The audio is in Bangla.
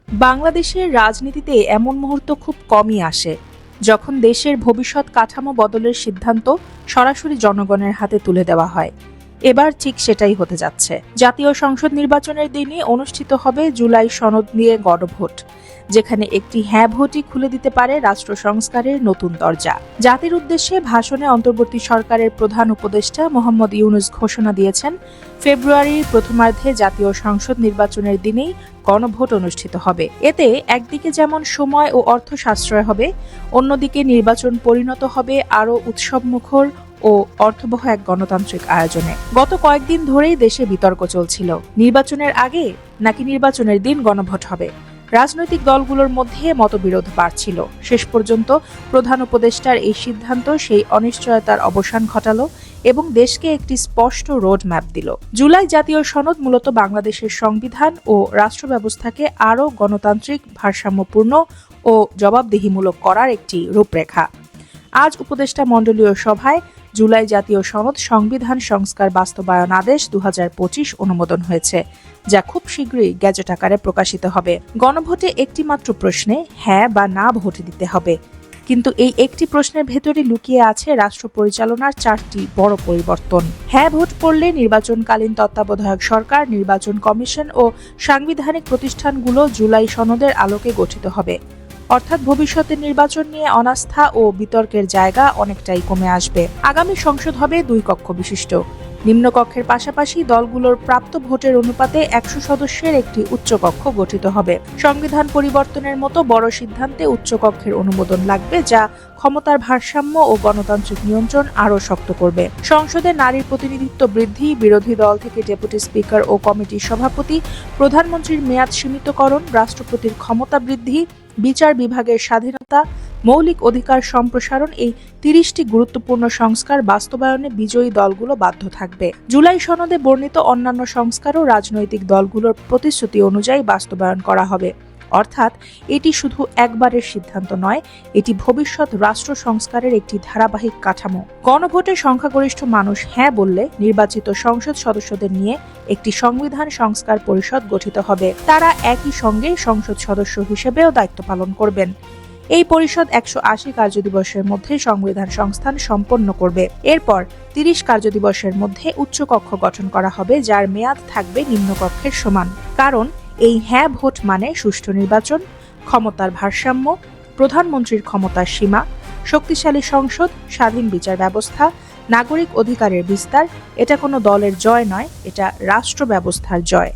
বাংলাদেশের রাজনীতিতে এমন মুহূর্ত খুব কমই আসে যখন দেশের ভবিষ্যৎ কাঠামো বদলের সিদ্ধান্ত সরাসরি জনগণের হাতে তুলে দেওয়া হয়। এবার ঠিক সেটাই হতে যাচ্ছে। জাতীয় সংসদ নির্বাচনের দিনই অনুষ্ঠিত হবে জুলাই সনদ নিয়ে গণভোট, যেখানে একটি হ্যাঁ ভোটই খুলে দিতে পারে রাষ্ট্র সংস্কারের নতুন দরজা। জাতির উদ্দেশ্যে ভাষণে অন্তর্বর্তী সরকারের প্রধান উপদেষ্টা মোহাম্মদ ইউনূস ঘোষণা দিয়েছেন, ফেব্রুয়ারির প্রথমার্ধে জাতীয় সংসদ নির্বাচনের দিনেই গণভোট অনুষ্ঠিত হবে। এতে একদিকে যেমন সময় ও অর্থ সাশ্রয় হবে, অন্যদিকে নির্বাচন পরিণত হবে আরও উৎসবমুখর ও অর্থবহ এক গণতান্ত্রিক আয়োজনে। গত কয়েকদিন ধরেই দেশে বিতর্ক চলছিল, নির্বাচনের আগে নাকি নির্বাচনের দিন গণভোট হবে। রাজনৈতিক দলগুলোর মধ্যে মতবিরোধ বাড়ছিল। শেষ পর্যন্ত প্রধান উপদেষ্টার এই সিদ্ধান্ত সেই অনিশ্চয়তার অবসান ঘটালো এবং দেশকে একটি স্পষ্ট রোড ম্যাপ দিল। জুলাই জাতীয় সনদ মূলত বাংলাদেশের সংবিধান ও রাষ্ট্র ব্যবস্থাকে আরও গণতান্ত্রিক, ভারসাম্যপূর্ণ ও জবাবদিহিমূলক করার একটি রূপরেখা। আজ উপদেষ্টা মণ্ডলীয় সভায় জুলাই জাতীয় সনদ সংবিধান সংস্কার বাস্তবায়ন আদেশ 2025 অনুমোদন হয়েছে, যা খুব শীঘ্রই গ্যাজেট আকারে প্রকাশিত হবে। গণভোটে একটি মাত্র প্রশ্নে হ্যাঁ বা না ভোট দিতে হবে, কিন্তু এই একটি প্রশ্নের ভেতরে লুকিয়ে আছে রাষ্ট্র পরিচালনার 4টি বড় পরিবর্তন। হ্যাঁ ভোট পড়লে নির্বাচনকালীন তত্ত্বাবধায়ক সরকার, নির্বাচন কমিশন ও সাংবিধানিক প্রতিষ্ঠানগুলো জুলাই সনদের আলোকে গঠিত হবে। অর্থাৎ ভবিষ্যতের নির্বাচন নিয়ে অনাস্থা ও বিতর্কের জায়গা অনেকটাই কমে আসবে। আগামী সংসদ হবে 2 কক্ষ বিশিষ্ট। নিম্নকক্ষের পাশাপাশি দলগুলোর প্রাপ্ত ভোটের অনুপাতে 100 সদস্যের একটি উচ্চকক্ষ গঠিত হবে। সংবিধান পরিবর্তনের মতো বড় সিদ্ধান্তে উচ্চকক্ষের অনুমোদন লাগবে, যা ক্ষমতার ভারসাম্য ও গণতান্ত্রিক নিয়ন্ত্রণ আরও শক্ত করবে। সংসদে নারীর প্রতিনিধিত্ব বৃদ্ধি, বিরোধী দল থেকে ডেপুটি স্পিকার ও কমিটির সভাপতি, প্রধানমন্ত্রীর মেয়াদ সীমিতকরণ, রাষ্ট্রপতির ক্ষমতা বৃদ্ধি, বিচার বিভাগের স্বাধীনতা, মৌলিক অধিকার সম্প্রসারণ, এই 30টি গুরুত্বপূর্ণ সংস্কার বাস্তবায়নে বিজয়ী দলগুলো বাধ্য থাকবে। জুলাই সনদে বর্ণিত অন্যান্য সংস্কারও রাজনৈতিক দলগুলোর প্রতিশ্রুতি অনুযায়ী বাস্তবায়ন করা হবে। অর্থাৎ এটি শুধু একবারের সিদ্ধান্ত নয়, এটি ভবিষ্যৎ রাষ্ট্র সংস্কারের একটি ধারাবাহিক কাঠামো। গণভোটে সংখ্যাগরিষ্ঠ মানুষ হ্যাঁ বললে নির্বাচিত সংসদ সদস্যদের নিয়ে একটি সংবিধান সংস্কার পরিষদ গঠিত হবে। তারা একই সঙ্গে সংসদ সদস্য হিসেবেও দায়িত্ব পালন করবেন। এই পরিষদ 180 কার্যদিবসের মধ্যে সংবিধান সংস্থান সম্পন্ন করবে। এরপর 30 কার্যদিবসের মধ্যে উচ্চকক্ষ গঠন করা হবে, যার মেয়াদ থাকবে নিম্নকক্ষের সমান। কারণ এই হ্যাঁ ভোট মানে সুষ্ঠু নির্বাচন, ক্ষমতার ভারসাম্য, প্রধানমন্ত্রীর ক্ষমতার সীমা, শক্তিশালী সংসদ, স্বাধীন বিচার ব্যবস্থা, নাগরিক অধিকারের বিস্তার। এটা কোনো দলের জয় নয়, এটা রাষ্ট্র ব্যবস্থার জয়।